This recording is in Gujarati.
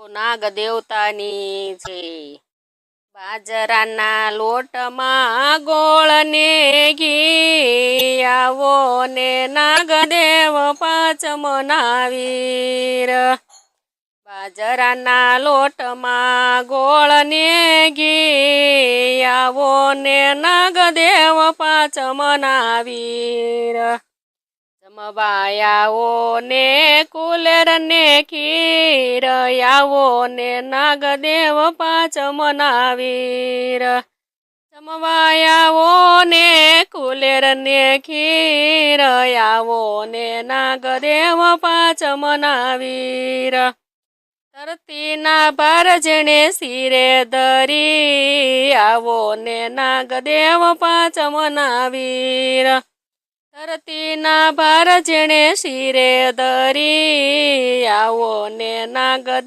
નાગ દેવતાની છે. બાજરાના લોટમાં ગોળ ને ઘી, આવો ને નાગદેવ પાંચમના વીર. બાજરાના લોટમાં ગોળ ને ઘી, આવો ને નાગદેવ પાંચમના વીર. જમવાયાઓ ને કુલેર ને ખીર, આવો ને નાગદેવ પાંચમના વીર. જમવાયાઓ ને કુલેર ને ખીર, આવો ને નાગદેવ પાંચમના વીર. ધરતીના ભાર જેણે શિરે ધરી, આવો ને નાગદેવ પાંચમના વીર. ધરતીના ભાર જેણે શિરે ધરી, આવો ને નાગદેવ